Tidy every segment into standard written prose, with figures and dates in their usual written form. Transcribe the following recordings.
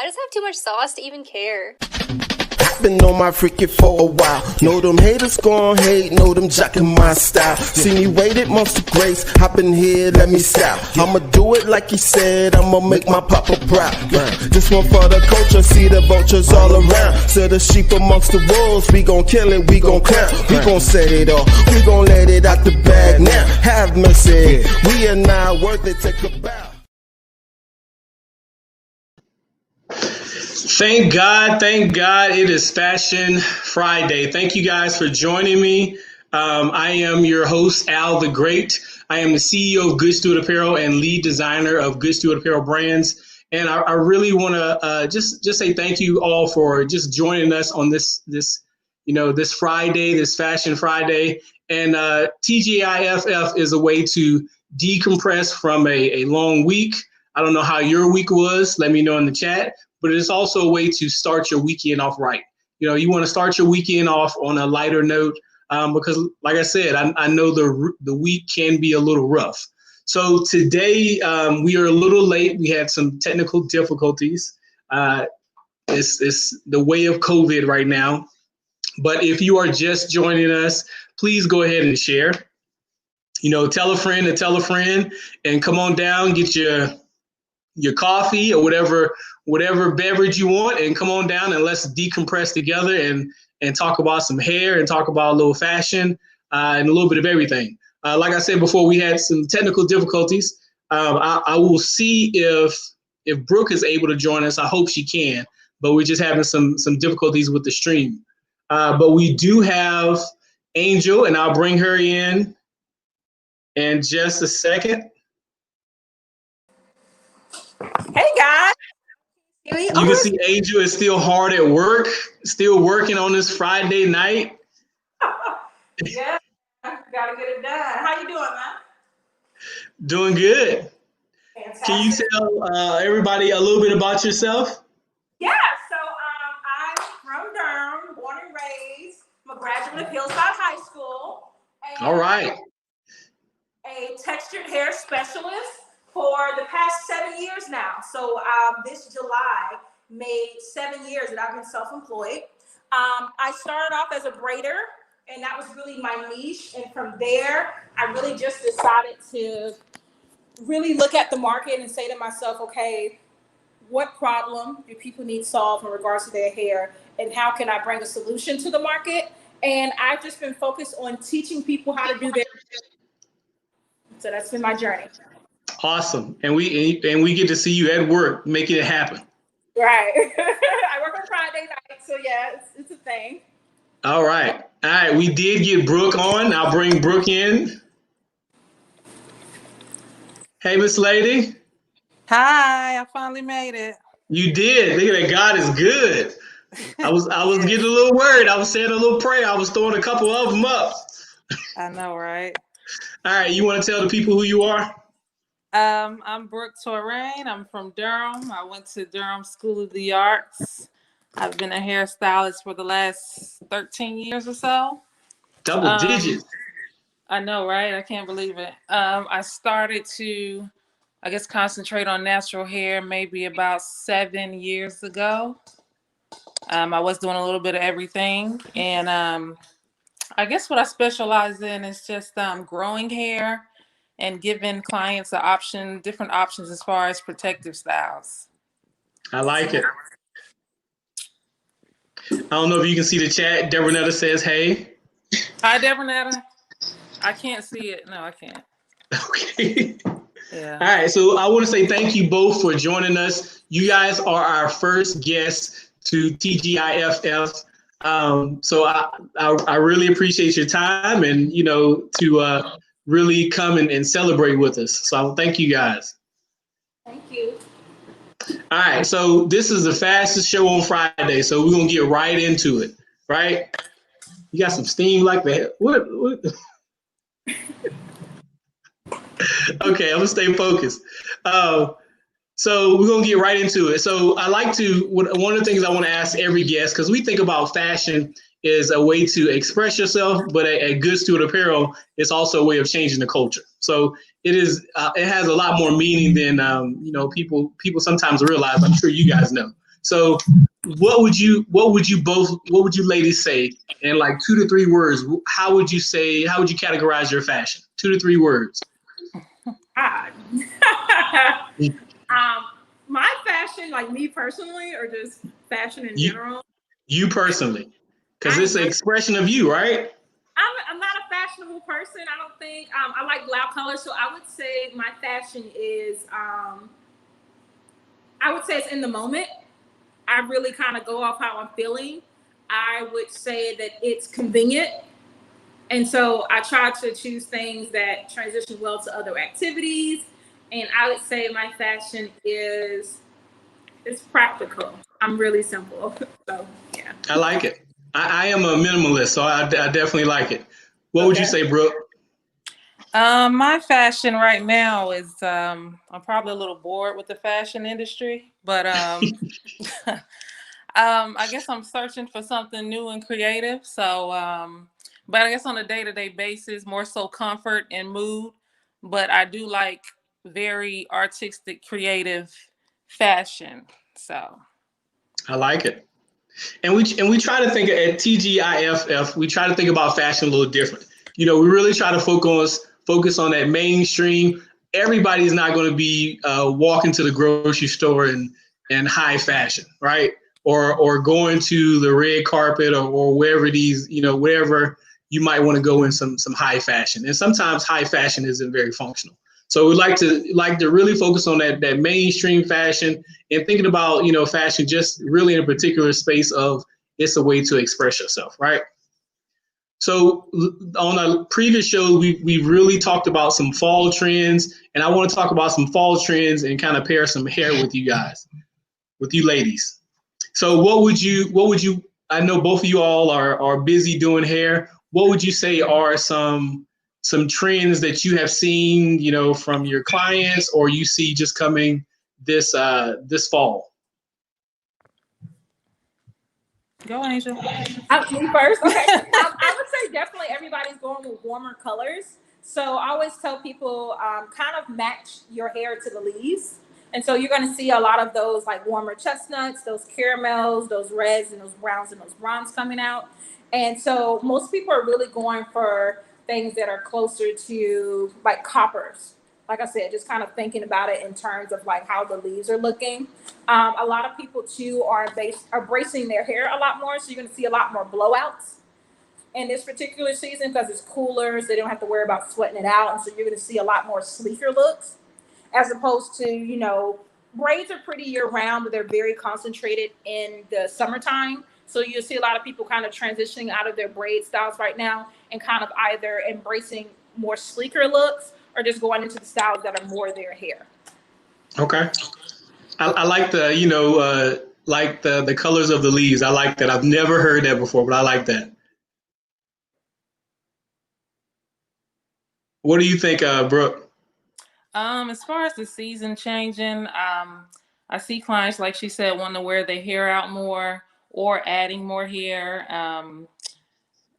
I just have too much sauce to even care. Been on my freaking for a while. Know them haters gon' hate, know them jocking my style. See me waited months to grace, hop in here, let me style. I'ma do it like he said, I'ma make my papa proud. This one for the culture, see the vultures all around. So the sheep amongst the wolves, we gon' kill it, we gon' count. We gon' set it off, we gon' let it out the bag now. Have mercy, we are not worth it, take a bow. Thank God, it is Fashion Friday. Thank you guys for joining me. I am your host, Al the Great. I am the CEO of Good Steward Apparel and lead designer of Good Steward Apparel brands. And I really want to just say thank you all for just joining us on this Friday, this Fashion Friday. And TGIFF is a way to decompress from a long week. I don't know how your week was. Let me know in the chat. But it's also a way to start your weekend off right. You know, you want to start your weekend off on a lighter note because, like I said, I know the week can be a little rough. So today we are a little late. We had some technical difficulties. It's the way of COVID right now. But if you are just joining us, please go ahead and share. You know, tell a friend to tell a friend, and come on down, get your coffee or whatever beverage you want, and come on down and let's decompress together and talk about some hair and talk about a little fashion and a little bit of everything. Like I said before, we had some technical difficulties. I will see if Brooke is able to join us. I hope she can, but we're just having some difficulties with the stream. But we do have Angel, and I'll bring her in just a second. Hey guys. You can see Angel is still hard at work, still working on this Friday night. Yeah, gotta get it done. How you doing, man? Doing good. Fantastic. Can you tell everybody a little bit about yourself? Yeah, so I'm from Durham, born and raised. I'm a graduate of Hillside High School. All right. A textured hair specialist for the past 7 years now. So this July made 7 years that I've been self-employed. I started off as a braider, and that was really my niche. And from there, I really just decided to really look at the market and say to myself, okay, what problem do people need solved in regards to their hair, and how can I bring a solution to the market? And I've just been focused on teaching people how to do their. So that's been my journey. Awesome. And we get to see you at work making it happen. Right. I work on Friday night, so yeah, it's a thing. All right. We did get Brooke on. I'll bring Brooke in. Hey, Miss Lady. Hi, I finally made it. You did. Look at that. God is good. I was getting a little worried. I was saying a little prayer. I was throwing a couple of them up. I know, right? All right. You want to tell the people who you are? I'm Brooke Torrain. I'm from Durham. I went to Durham School of the Arts. I've been a hairstylist for the last 13 years or so. Double digits. I know, right? I can't believe it. I started to, I guess, concentrate on natural hair maybe about 7 years ago. I was doing a little bit of everything. And I guess what I specialize in is just growing hair and giving clients an option, different options as far as protective styles. I like it. I don't know if you can see the chat. Debronetta says, hey. Hi, Debronetta. I can't see it. No, I can't. Okay. Yeah. All right. So I want to say thank you both for joining us. You guys are our first guests to TGIFF. So I really appreciate your time and, to really come and celebrate with us. So thank you guys. Thank you. All right. So this is the fastest show on Friday. So we're going to get right into it. Right. You got some steam like that. What? Okay. I'm going to stay focused. So we're going to get right into it. So I like to, one of the things I want to ask every guest, because we think about fashion is a way to express yourself, but a Good Steward Apparel is also a way of changing the culture. So it has a lot more meaning than, people sometimes realize. I'm sure you guys know. So what would you ladies say in like 2 to 3 words? How would you categorize your fashion? 2 to 3 words. God. My fashion, like me personally, or just fashion in general? You personally, because it's an expression of you, right? I'm not a fashionable person. I don't think. I like loud colors, so I would say my fashion is. I would say it's in the moment. I really kind of go off how I'm feeling. I would say that it's convenient. And so I try to choose things that transition well to other activities. And I would say my fashion is practical. I'm really simple. So yeah. I like it. I am a minimalist, so I definitely like it. What would you say, Brooke? My fashion right now is I'm probably a little bored with the fashion industry, but I guess I'm searching for something new and creative. So but I guess on a day-to-day basis, more so comfort and mood. But I do like very artistic, creative fashion. So I like it. And we try to think at TGIFF, we try to think about fashion a little different. We really try to focus on that mainstream. Everybody's not going to be walking to the grocery store in high fashion, right? Or going to the red carpet or wherever wherever you might want to go in some high fashion. And sometimes high fashion isn't very functional. So we like to really focus on that mainstream fashion and thinking about, fashion just really in a particular space of it's a way to express yourself, right? So on a previous show, we really talked about some fall trends, and I want to talk about some fall trends and kind of pair some hair with you guys, with you ladies. So what would you, I know both of you all are busy doing hair. What would you say are some trends that you have seen, from your clients or you see just coming this fall? go, Angel. Me first. Okay. I would say definitely everybody's going with warmer colors. So I always tell people kind of match your hair to the leaves. And so you're going to see a lot of those like warmer chestnuts, those caramels, those reds and those browns and those bronze coming out. And so most people are really going for things that are closer to like coppers. Like I said, just kind of thinking about it in terms of like how the leaves are looking. A lot of people too are bracing their hair a lot more, so you're going to see a lot more blowouts in this particular season because it's cooler, so they don't have to worry about sweating it out, and so you're going to see a lot more sleeker looks, as opposed to braids are pretty year round, but they're very concentrated in the summertime. So you'll see a lot of people kind of transitioning out of their braid styles right now and kind of either embracing more sleeker looks or just going into the styles that are more their hair. Okay. I like the colors of the leaves. I like that. I've never heard that before, but I like that. What do you think, Brooke? As far as the season changing, I see clients, like she said, wanting to wear their hair out more or adding more hair,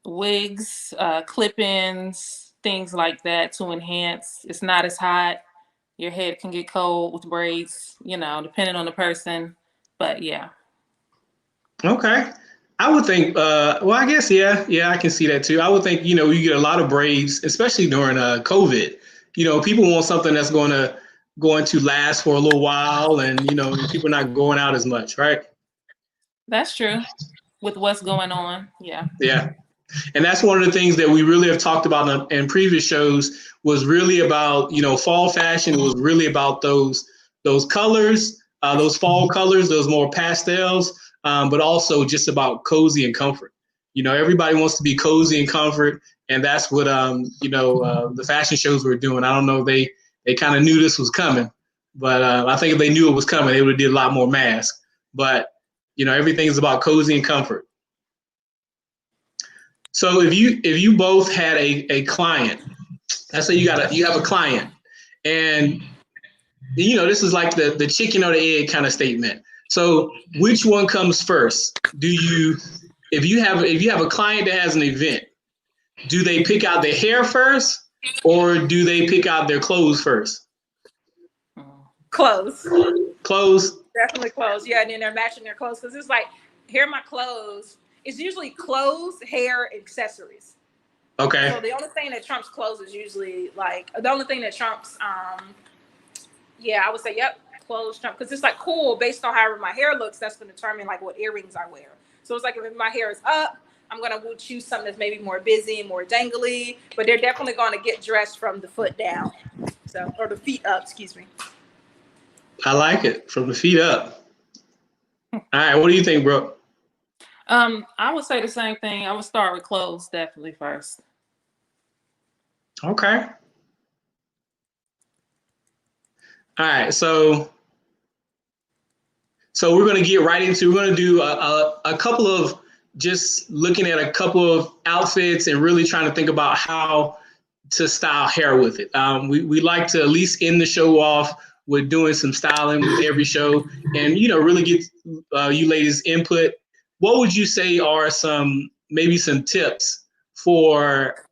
wigs, clip-ins, things like that to enhance. It's not as hot. Your head can get cold with braids, depending on the person. But yeah. Okay. I would think, well, I guess, yeah, I can see that too. I would think, you get a lot of braids, especially during COVID. People want something that's going to last for a little while and, people not going out as much, right? That's true. With what's going on. Yeah. Yeah. And that's one of the things that we really have talked about in previous shows was really about, fall fashion was really about those colors, those fall colors, those more pastels, but also just about cozy and comfort. Everybody wants to be cozy and comfort. And that's what, the fashion shows were doing. I don't know, they kind of knew this was coming, but I think if they knew it was coming, they would have did a lot more masks. But, everything's about cozy and comfort. So if you both had a client, let's say you have a client, and this is like the chicken or the egg kind of statement. So which one comes first? If you have a client that has an event, do they pick out their hair first, or do they pick out their clothes first? Clothes. Clothes. Definitely clothes. Yeah, and then they're matching their clothes because it's like, here are my clothes. It's usually clothes, hair, accessories. So Okay. the only thing that trumps clothes is usually like the only thing that trumps. Yeah, I would say yep, clothes trump because it's like cool based on however my hair looks. That's going to determine like what earrings I wear. So it's like if my hair is up, I'm gonna choose something that's maybe more busy and more dangly. But they're definitely going to get dressed from the foot down, so or the feet up. Excuse me. I like it. From the feet up. All right. What do you think, Brooke? I would say the same thing. I would start with clothes definitely first. Okay. All right. So we're going to get right into, we're going to do a couple of, just looking at a couple of outfits and really trying to think about how to style hair with it. We like to at least end the show off with doing some styling with every show and, really get you ladies input. What would you say are maybe some tips for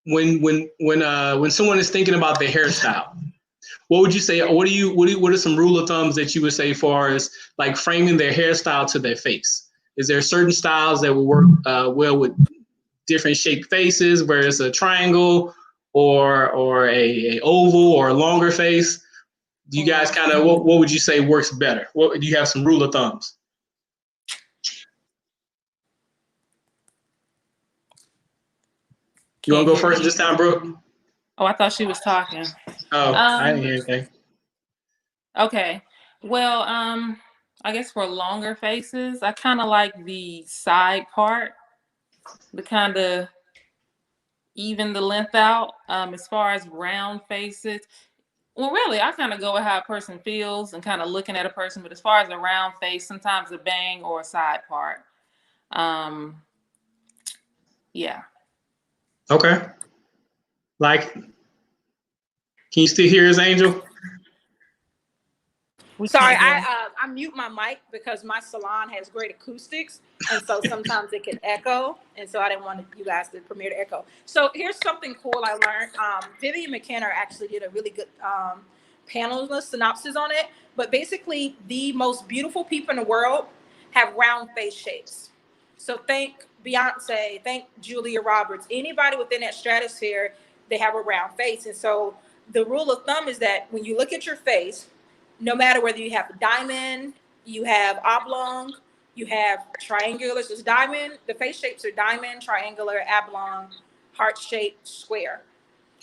when someone is thinking about their hairstyle? What would you say? What are some rule of thumbs that you would say far as like framing their hairstyle to their face? Is there certain styles that will work well with different shaped faces, where it's a triangle or a oval or a longer face? Do you guys kind of what would you say works better? What do you have some rule of thumbs? You want Can't to go hear first me. this time, Brooke? Oh, I thought she was talking. Oh, I didn't Um, hear anything. okay. Well, I guess for longer faces, I kind of like the side part, the kind of even the length out. As far as round faces, well, really, I kind of go with how a person feels and kind of looking at a person. But as far as a round face, sometimes a bang or a side part. Um, yeah. Okay. Like, can you still hear us, Angel? We Sorry, can't hear. I mute my mic because my salon has great acoustics, and so sometimes it can echo, and so I didn't want you guys to premiere to echo. So here's something cool I learned. Vivian McKenna actually did a really good panelist synopsis on it. But basically, the most beautiful people in the world have round face shapes. So think Beyonce, think Julia Roberts, anybody within that stratosphere, they have a round face, and so the rule of thumb is that when you look at your face, no matter whether you have a diamond, you have oblong, you have triangular, so it's diamond, the face shapes are diamond, triangular, oblong, heart-shaped, square,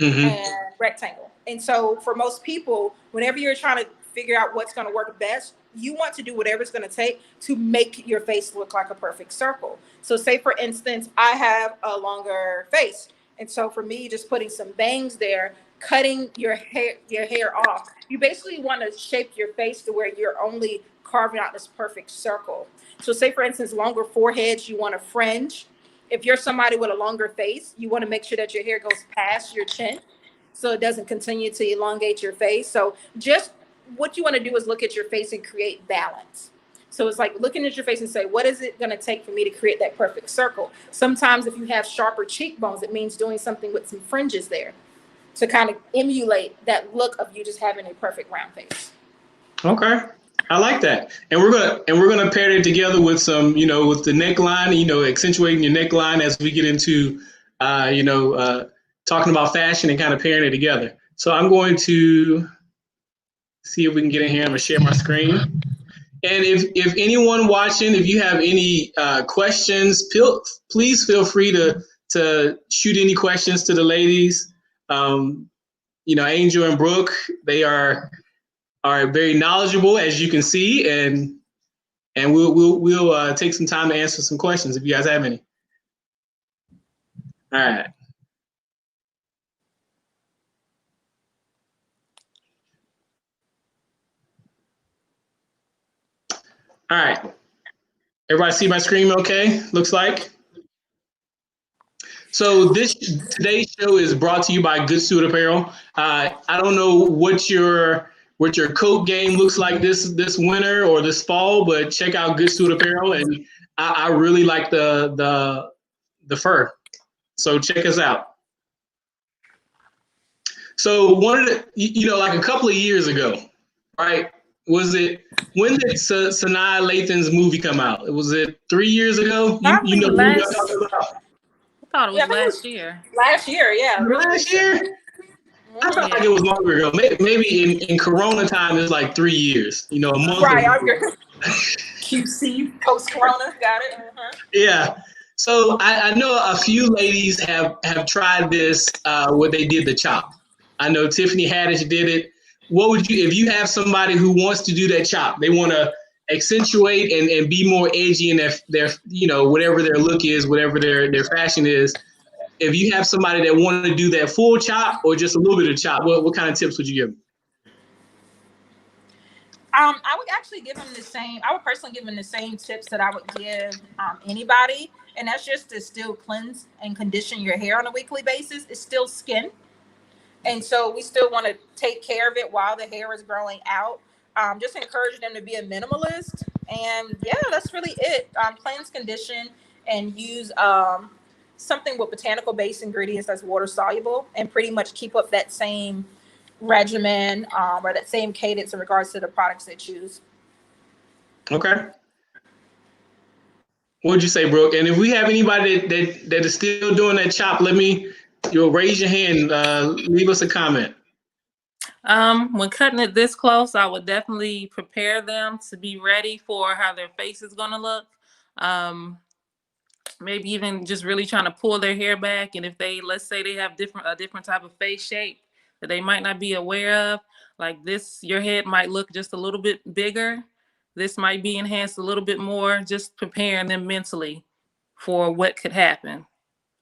Mm-hmm. and rectangle. And so for most people, whenever you're trying to figure out what's going to work best, you want to do whatever it's going to take to make your face look like a perfect circle. So say for instance, I have a longer face. And so for me, just putting some bangs there, cutting your hair off, you basically want to shape your face to where you're only carving out this perfect circle. So say for instance, longer foreheads, you want to fringe. If you're somebody with a longer face, you want to make sure that your hair goes past your chin so it doesn't continue to elongate your face. So just what you want to do is look at your face and create balance. So it's like looking at your face and say, what is it going to take for me to create that perfect circle? Sometimes if you have sharper cheekbones, it means doing something with some fringes there to kind of emulate that look of you just having a perfect round face. Okay. I like that. And we're gonna pair it together with some, with the neckline, accentuating your neckline as we get into talking about fashion and kind of pairing it together. So I'm going to see if we can get in here. I'm gonna share my screen. And if anyone watching, if you have any questions, please feel free to shoot any questions to the ladies. Angel and Brooke, they are very knowledgeable, as you can see, and we'll take some time to answer some questions if you guys have any. All right. All right. Everybody see my screen okay? Looks like. So today's show is brought to you by Good Suit Apparel. I don't know what your coat game looks like this winter or this fall, but check out Good Suit Apparel, and I really like the fur. So check us out. So one of the, like a couple of years ago, right? Was it when did Sanaa Lathan's movie come out? Was it 3 years ago? You Probably know what I'm last. talking about? I thought it Yeah, was I think it was last year. last year. Yeah, really Last recent. year? I felt like Yeah. it was longer ago. Maybe in Corona time, it's like 3 years. You know, a month. Right. QC post Corona. Got it. Yeah. So I know a few ladies have tried this where they did the chop. I know Tiffany Haddish did it. What would you, if you have somebody who wants to do that chop, they want to accentuate and be more edgy in their whatever their look is, whatever their fashion is. If you have somebody that want to do that full chop or just a little bit of chop, what kind of tips would you give them? I would actually give them the same. I would personally give them the same tips that I would give anybody, and that's just to still cleanse and condition your hair on a weekly basis. It's still skin, and so we still want to take care of it while the hair is growing out. Just encourage them to be a minimalist, and yeah, that's really it. Cleanse, condition, and use something with botanical based ingredients that's water soluble, and pretty much keep up that same regimen or that same cadence in regards to the products they choose. Okay. What would you say, Brooke? And if we have anybody that is still doing that chop, you'll raise your hand, leave us a comment. When cutting it this close, I would definitely prepare them to be ready for how their face is going to look. Maybe even just really trying to pull their hair back. And if let's say they have a different type of face shape that they might not be aware of, like this, your head might look just a little bit bigger. This might be enhanced a little bit more, just preparing them mentally for what could happen.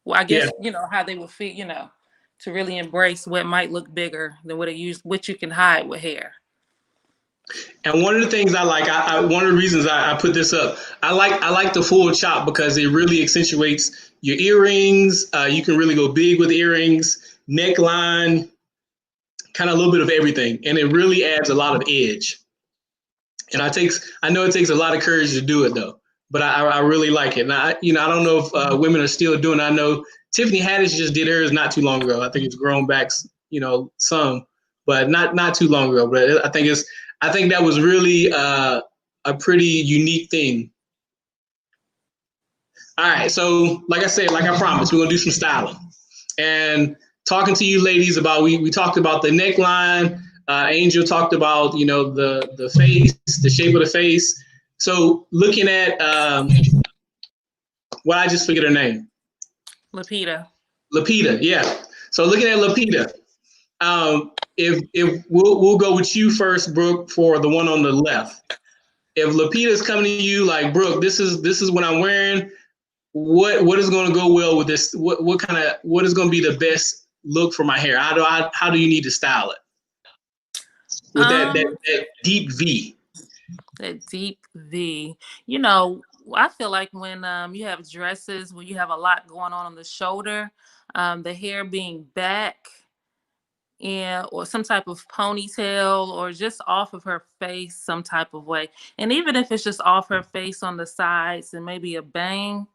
Well, I guess, how they would feel, to really embrace what might look bigger than what you can hide with hair. And one of the things I like, one of the reasons I put this up, I like the full chop because it really accentuates your earrings. You can really go big with earrings, neckline, kind of a little bit of everything, and it really adds a lot of edge. And I know it takes a lot of courage to do it though, but I really like it. And I don't know if women are still doing it. I know Tiffany Haddish just did hers not too long ago. I think it's grown back, some, but not too long ago. But I think that was really a pretty unique thing. All right, so like I said, like I promised, we're gonna do some styling and talking to you ladies about. We talked about the neckline. Angel talked about the face, the shape of the face. So looking at I just forget her name. Lapita, yeah. So looking at Lapita, if we'll go with you first, Brooke, for the one on the left. If Lapita's coming to you like, Brooke, this is what I'm wearing. What is going to go well with this? What is going to be the best look for my hair? How do you need to style it with that deep V? That deep V. I feel like when you have dresses, when you have a lot going on the shoulder, the hair being back, or some type of ponytail, or just off of her face some type of way. And even if it's just off her face on the sides and maybe a bang,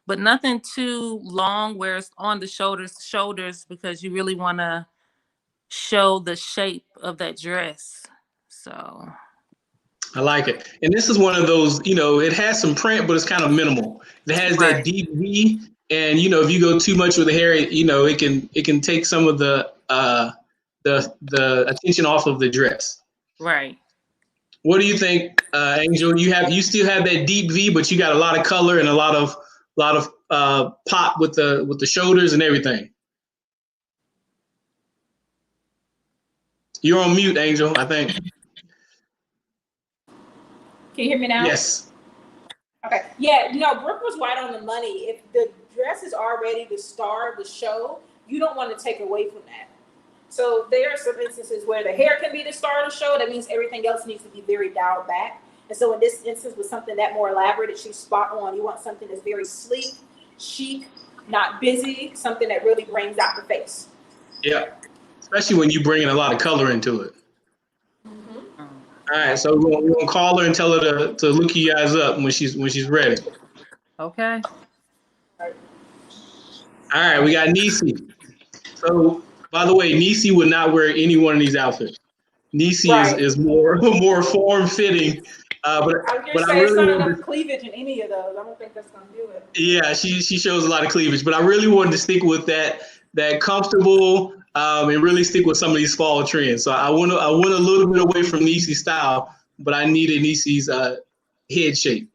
but nothing too long where it's on the shoulders, because you really want to show the shape of that dress. So I like it. And this is one of those, it has some print, but it's kind of minimal. It has that deep V, and if you go too much with the hair, it can take some of the attention off of the dress. Right. What do you think, Angel? You still have that deep V, but you got a lot of color and a lot of pop with the shoulders and everything. You're on mute, Angel, I think. Can you hear me now? Yes. Okay. Yeah, Brooke was right on the money. If the dress is already the star of the show, you don't want to take away from that. So there are some instances where the hair can be the star of the show. That means everything else needs to be very dialed back. And so in this instance, with something that more elaborate, that she's spot on. You want something that's very sleek, chic, not busy, something that really brings out the face. Yeah, especially when you bring in a lot of color into it. Mm-hmm. All right, so we're gonna call her and tell her to look you guys up when she's ready. Okay. All right, we got Niecy. So, by the way, Niecy would not wear any one of these outfits. Niecy Right. is more more form fitting. But I was gonna but I say it's really not wanted enough to, cleavage in any of those. I don't think that's gonna do it. yeah, she shows a lot of cleavage, but I really wanted to stick with that comfortable and really stick with some of these fall trends. So I went a little bit away from Niecy's style, but I needed Niecy's head shape.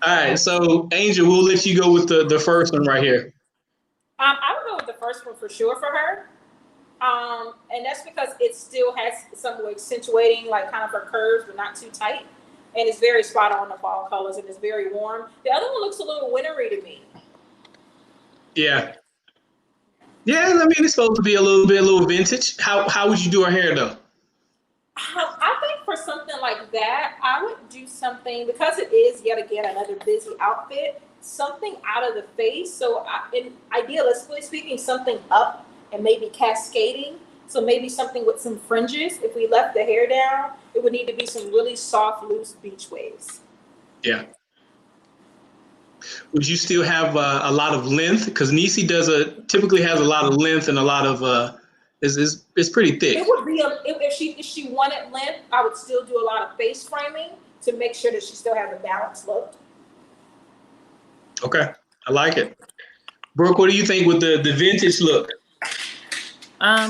All right, so Angel, we'll let you go with the first one right here. I would go with the first one for sure for her. And that's because it still has some accentuating, like kind of her curves, but not too tight. And it's very spot on the fall colors, and it's very warm. The other one looks a little wintry to me. Yeah, yeah. I mean, it's supposed to be a little vintage. How would you do her hair though? I think for something like that, I would do something because it is yet again another busy outfit. Something out of the face. So, idealistically speaking, something up and maybe cascading. So maybe something with some fringes. If we left the hair down, it would need to be some really soft, loose beach waves. Yeah. Would you still have a lot of length? Because Niecy typically has a lot of length and a lot of is pretty It thick. would be if she wanted length, I would still do a lot of face framing to make sure that she still has a balanced look. Okay, I like it. Brooke, what do you think with the vintage look?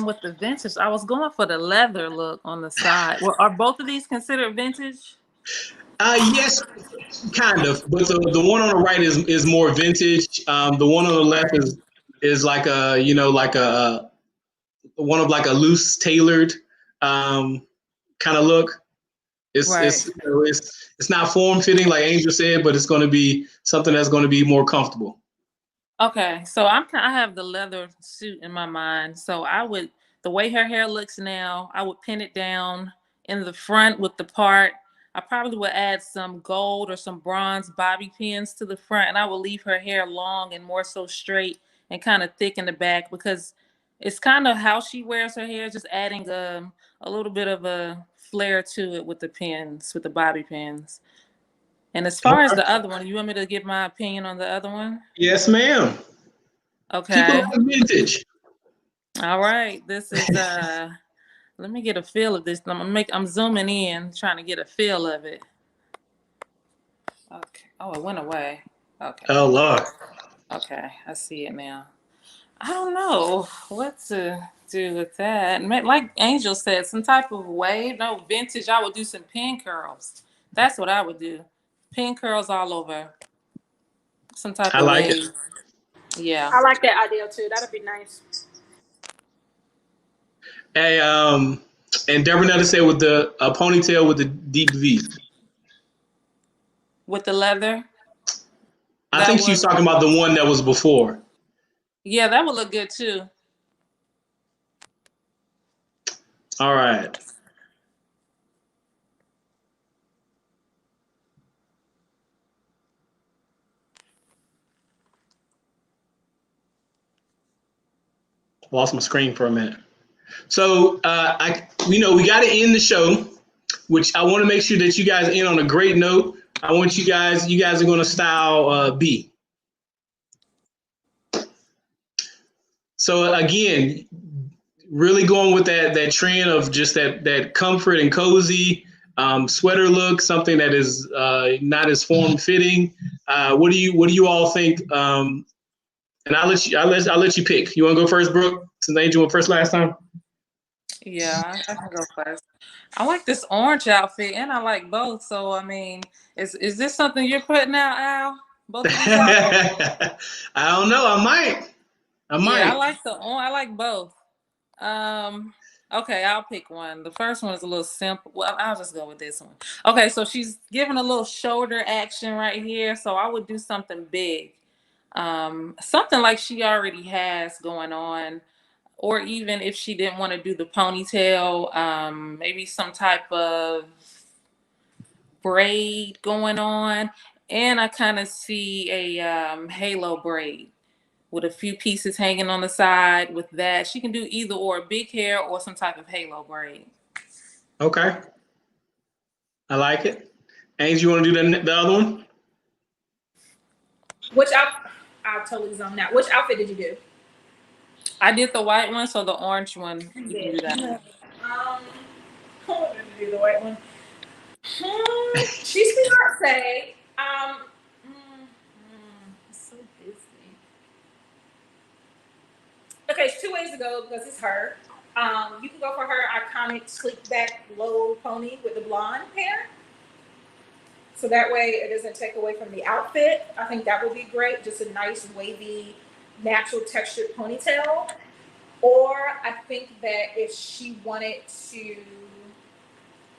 With the vintage, I was going for the leather look on the side. Well, are both of these considered vintage? Yes, kind of. But the one on the right is more vintage. The one on the left is like a like a one of like a loose tailored kind of look. Right. It's not form fitting like Angel said, but it's going to be something that's going to be more comfortable. Okay, so I have the leather suit in my mind. So the way her hair looks now, I would pin it down in the front with the part. I probably would add some gold or some bronze bobby pins to the front, and I will leave her hair long and more so straight and kind of thick in the back because it's kind of how she wears her hair, just adding a little bit of a flair to it with the pins, with the bobby pins. And as far as Okay. the other one, you want me to give my opinion on the other one? Yes, ma'am. Keep it Okay. like vintage. All right. This is let me get a feel of this. I'm zooming in, trying to get a feel of it. Okay. Oh, it went away. Okay. Oh Lord. Okay. I see it now. I don't know what to do with that. Like Angel said, some type of wave. No, vintage. I would do some pin curls. That's what I would do. Pin curls all over. Some type I of like it. wave. Yeah. I like that idea too. That'd be nice. Hey, and Deborah Nutter said with the a ponytail with the deep V. With the leather. I That think she was would, talking about the one that was before. yeah, that would look good too. All right. Lost my screen for a minute. So we got to end the show, which I want to make sure that you guys end on a great note. I want you guys are going to style B. So again, really going with that trend of just that comfort and cozy sweater look, something that is not as form fitting. What do you all think? And I'll let you pick. You want to go first, Brooke? Since Angel went first last time. Yeah, I can go first. I like this orange outfit, and I like both. So, I mean, is this something you're putting out, Al? Both of these outfits? I don't know. I might. Yeah, I like I like both. Okay, I'll pick one. The first one is a little simple. Well, I'll just go with this one. Okay, so she's giving a little shoulder action right here. So I would do something big. Something like she already has going on. Or even if she didn't want to do the ponytail, maybe some type of braid going on. And I kind of see a halo braid with a few pieces hanging on the side with that. She can do either or big hair or some type of halo braid. Okay. I like it. Angel, you want to do the other one? I'll totally zone out. Which outfit did you do? I did the white one, so the orange one, you can do that. Hold on, to do the right one. She's Beyonce. It's so busy. Okay, it's 2 ways to go because it's her. You can go for her iconic sleek back low pony with the blonde hair. So that way it doesn't take away from the outfit. I think that would be great. Just a nice wavy, natural textured ponytail. Or I think that if she wanted to,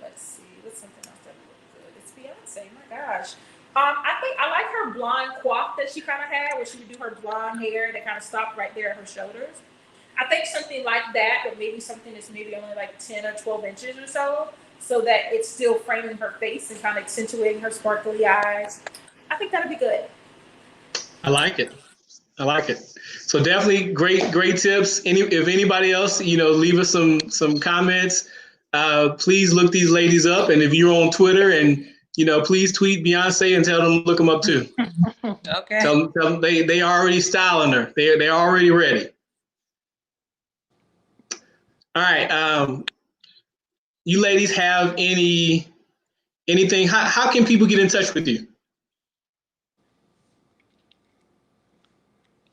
let's see, what's something else that would look good? It's Beyonce, my gosh. I think I like her blonde coif that she kind of had, where she would do her blonde hair that kind of stopped right there at her shoulders. I think something like that, but maybe something that's maybe only like 10 or 12 inches or so that it's still framing her face and kind of accentuating her sparkly eyes. I think that'd be good. I like it. I like it. So definitely great tips. If anybody else, leave us some comments. Please look these ladies up. And if you're on Twitter and, please tweet Beyonce and tell them to look them up too. Okay. Tell them they already styling her. They're already ready. All right. You ladies have anything? How can people get in touch with you?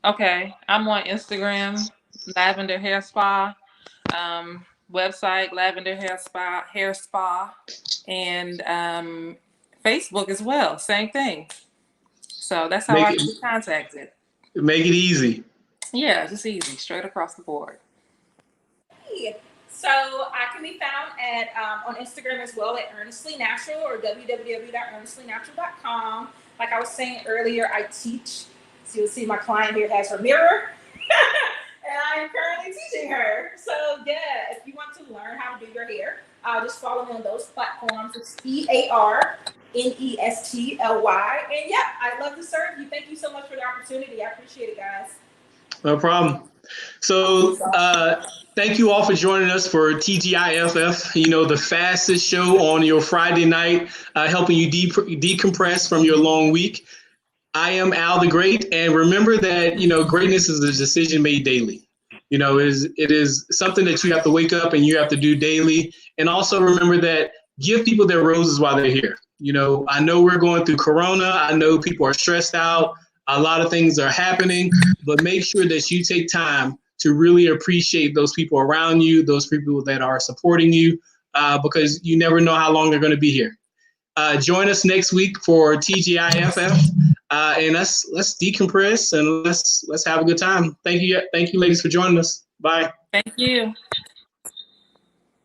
Okay, I'm on Instagram, Lavender Hair Spa, website Lavender Hair Spa, and Facebook as well. Same thing. So that's how I get contacted. Make it easy. Yeah, just easy, straight across the board. So I can be found at on Instagram as well at Earnestly Natural or www.earnestlynatural.com. Like I was saying earlier, I teach. So you'll see my client here has her mirror, and I am currently teaching her. So yeah, if you want to learn how to do your hair, just follow me on those platforms. It's EARNESTLY, and yeah, I'd love to serve you. Thank you so much for the opportunity. I appreciate it, guys. No problem. So thank you all for joining us for TGIFF, the fastest show on your Friday night, helping you decompress from your long week. I am Al the Great, and remember that, greatness is a decision made daily. It is something that you have to wake up and you have to do daily. And also remember that give people their roses while they're here. I know we're going through Corona. I know people are stressed out. A lot of things are happening, but make sure that you take time to really appreciate those people around you, those people that are supporting you, because you never know how long they're going to be here. Join us next week for TGIFF, and let's decompress and let's have a good time. Thank you, ladies, for joining us. Bye. Thank you.